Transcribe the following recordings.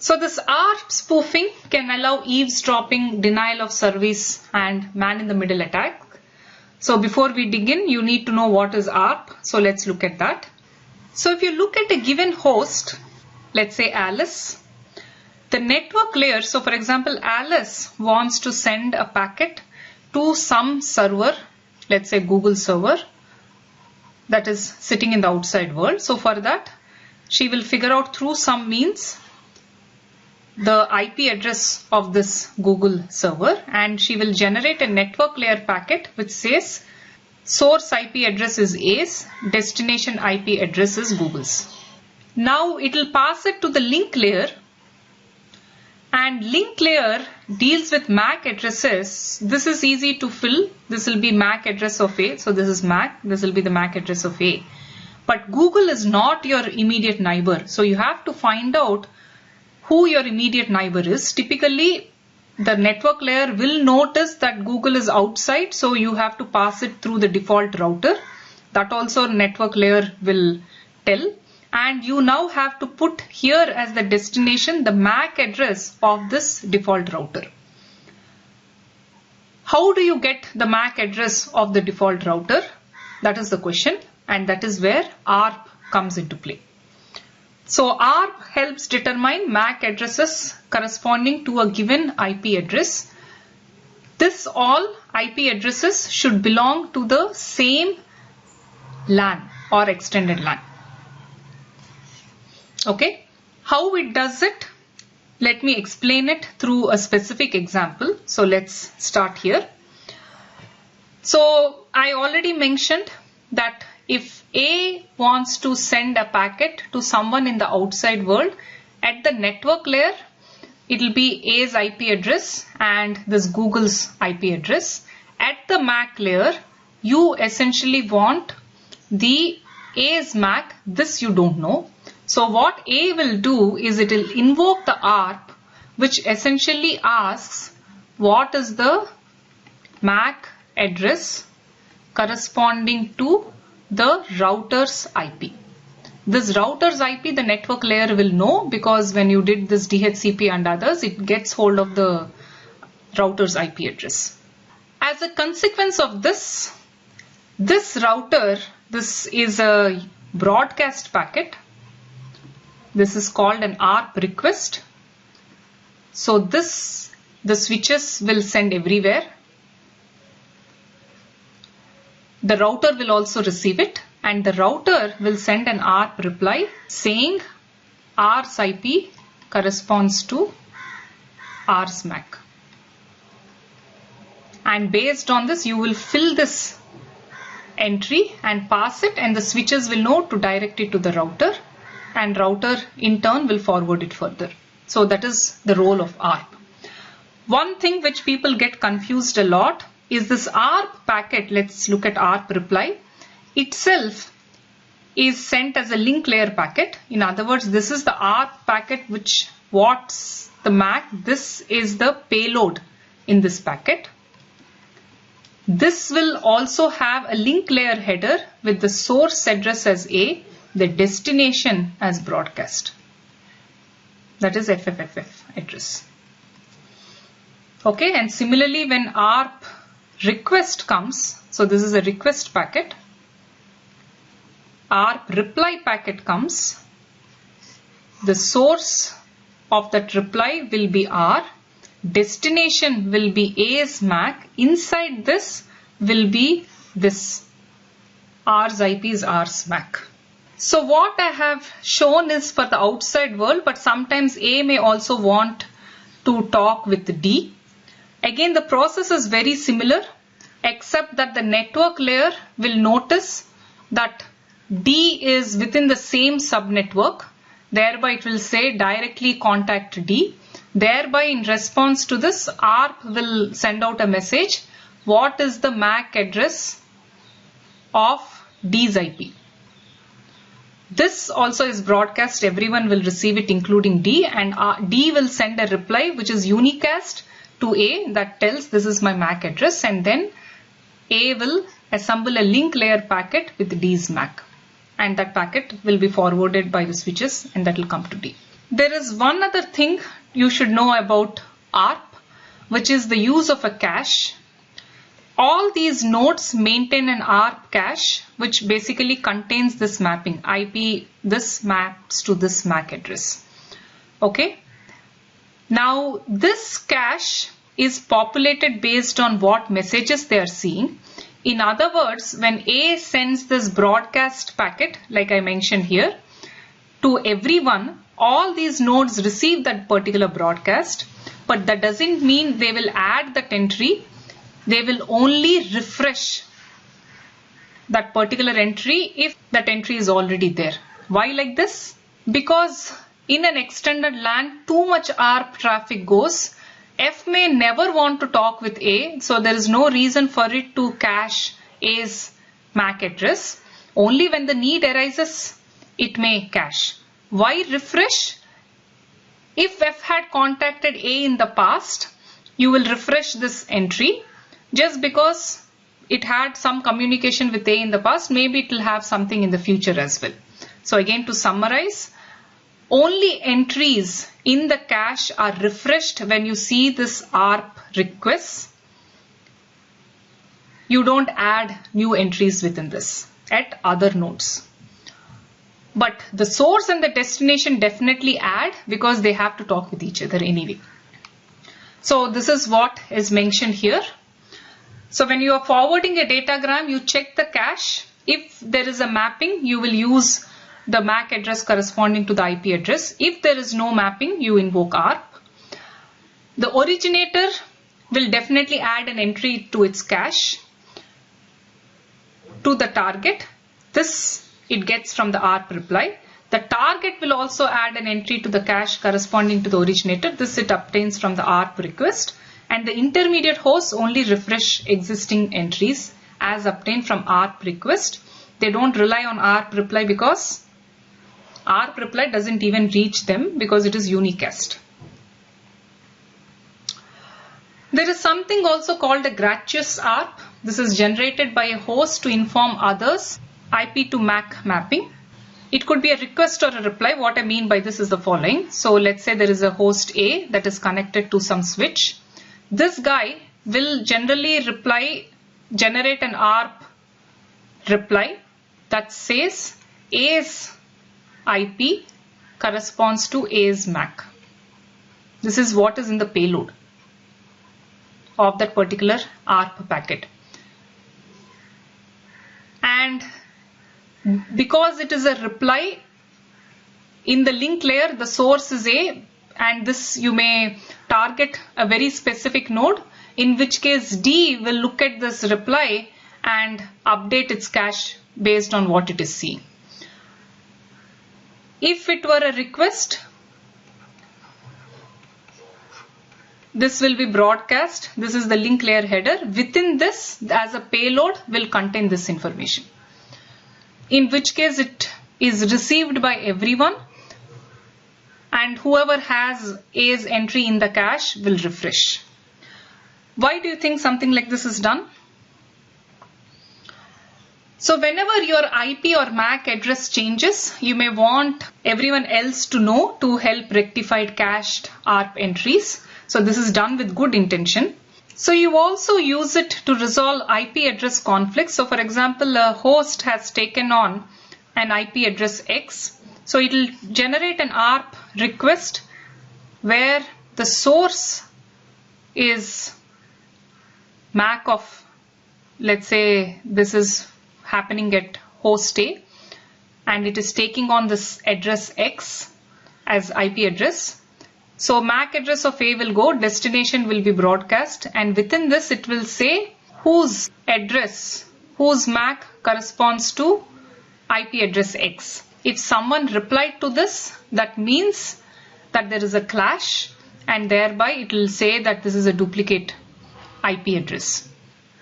So this ARP spoofing can allow eavesdropping, denial of service, and man-in-the-middle attack. So before we dig in, you need to know what is ARP. So let's look at that. So if you look at a given host, let's say Alice, the network layer, so for example, Alice wants to send a packet to some server, let's say Google server, that is sitting in the outside world. So for that, she will figure out through some means the IP address of this Google server, and she will generate a network layer packet which says source IP address is A's, destination IP address is Google's. Now it will pass it to the link layer, and link layer deals with MAC addresses. This is easy to fill. This will be MAC address of A. So this is MAC. This will be the MAC address of A. But Google is not your immediate neighbor. So you have to find out who your immediate neighbor is. Typically, the network layer will notice that Google is outside. So you have to pass it through the default router. That also network layer will tell. And you now have to put here as the destination the MAC address of this default router. How do you get the MAC address of the default router? That is the question, and that is where ARP comes into play. So ARP helps determine MAC addresses corresponding to a given IP address. This all IP addresses should belong to the same LAN or extended LAN. Okay, how it does it? Let me explain it through a specific example. So let's start here. So I already mentioned that if A wants to send a packet to someone in the outside world, at the network layer, it will be A's IP address and this Google's IP address. At the MAC layer, you essentially want the A's MAC. This you don't know. So what A will do is it will invoke the ARP, which essentially asks what is the MAC address corresponding to the router's IP. This router's IP the network layer will know, because when you did this DHCP and others, it gets hold of the router's IP address. As a consequence of this router, this is a broadcast packet. This is called an ARP request. So the switches will send everywhere. The router will also receive it, and the router will send an ARP reply saying R's IP corresponds to R's MAC. And based on this, you will fill this entry and pass it, and the switches will know to direct it to the router, and router in turn will forward it further. So that is the role of ARP. One thing which people get confused a lot is this ARP packet. Let's look at ARP reply itself is sent as a link layer packet. In other words, this is the ARP packet which what's the MAC. This is the payload in this packet. This will also have a link layer header with the source address as A, the destination as broadcast. That is FFFF address. Okay, and similarly when ARP request comes, so this is a request packet, ARP reply packet comes, the source of that reply will be R, destination will be A's MAC, inside this will be this R's IP is R's MAC. So what I have shown is for the outside world, but sometimes A may also want to talk with D. Again, the process is very similar, except that the network layer will notice that D is within the same subnetwork. Thereby it will say directly contact D. Thereby in response to this, ARP will send out a message. What is the MAC address of D's IP? This also is broadcast. Everyone will receive it, including D, and D will send a reply which is unicast to A that tells this is my MAC address, and then A will assemble a link layer packet with D's MAC, and that packet will be forwarded by the switches and that will come to D. There is one other thing you should know about ARP, which is the use of a cache. All these nodes maintain an ARP cache, which basically contains this mapping. IP, this maps to this MAC address. Okay. Now, this cache is populated based on what messages they are seeing. In other words, when A sends this broadcast packet, like I mentioned here, to everyone, all these nodes receive that particular broadcast, but that doesn't mean they will add that entry. They will only refresh that particular entry if that entry is already there. Why like this? Because in an extended LAN, too much ARP traffic goes. F may never want to talk with A, so there is no reason for it to cache A's MAC address. Only when the need arises, it may cache. Why refresh? If F had contacted A in the past, you will refresh this entry just because it had some communication with A in the past. Maybe it will have something in the future as well. So again, to summarize, only entries in the cache are refreshed when you see this ARP request. You don't add new entries within this at other nodes. But the source and the destination definitely add because they have to talk with each other anyway. So this is what is mentioned here. So when you are forwarding a datagram, you check the cache. If there is a mapping, you will use the MAC address corresponding to the IP address. If there is no mapping, you invoke ARP. The originator will definitely add an entry to its cache to the target. This it gets from the ARP reply. The target will also add an entry to the cache corresponding to the originator. This it obtains from the ARP request. And the intermediate hosts only refresh existing entries as obtained from ARP request. They don't rely on ARP reply because ARP reply doesn't even reach them because it is unicast. There is something also called a gratuitous ARP. This is generated by a host to inform others IP to MAC mapping. It could be a request or a reply. What I mean by this is the following. So let's say there is a host A that is connected to some switch. This guy will generally generate an ARP reply that says A's IP corresponds to A's MAC. This is what is in the payload of that particular ARP packet. And because it is a reply, in the link layer, the source is A, and this you may target a very specific node, in which case D will look at this reply and update its cache based on what it is seeing. If it were a request, this will be broadcast. This is the link layer header. Within this, as a payload, will contain this information. In which case it is received by everyone, and whoever has A's entry in the cache will refresh. Why do you think something like this is done? So whenever your IP or MAC address changes, you may want everyone else to know to help rectify cached ARP entries. So this is done with good intention. So you also use it to resolve IP address conflicts. So for example, a host has taken on an IP address X. So it will generate an ARP request where the source is MAC of, let's say this is happening at host A, and it is taking on this address X as IP address. So MAC address of A will go, destination will be broadcast, and within this it will say whose address, whose MAC corresponds to IP address X. If someone replied to this, that means that there is a clash, and thereby it will say that this is a duplicate IP address.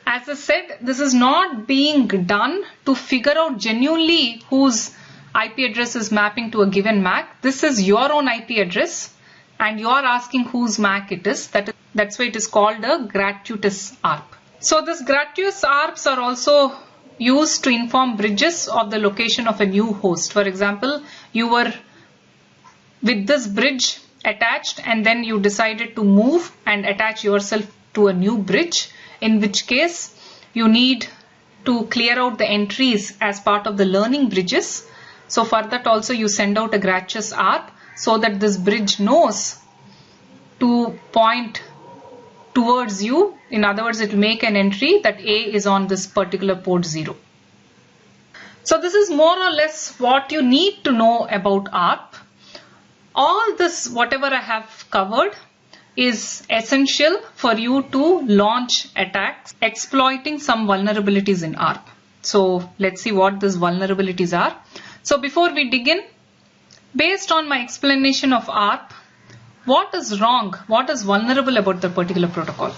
As I said, this is not being done to figure out genuinely whose IP address is mapping to a given MAC. This is your own IP address, and you are asking whose MAC it is. That's why it is called a gratuitous ARP. So this gratuitous ARPs are also used to inform bridges of the location of a new host. For example, you were with this bridge attached, and then you decided to move and attach yourself to a new bridge, in which case you need to clear out the entries as part of the learning bridges. So for that also you send out a gratuitous ARP so that this bridge knows to point towards you. In other words, it will make an entry that A is on this particular port 0. So this is more or less what you need to know about ARP. All this, whatever I have covered, is essential for you to launch attacks exploiting some vulnerabilities in ARP. So let's see what these vulnerabilities are. So before we dig in, based on my explanation of ARP, what is wrong, what is vulnerable about the particular protocol?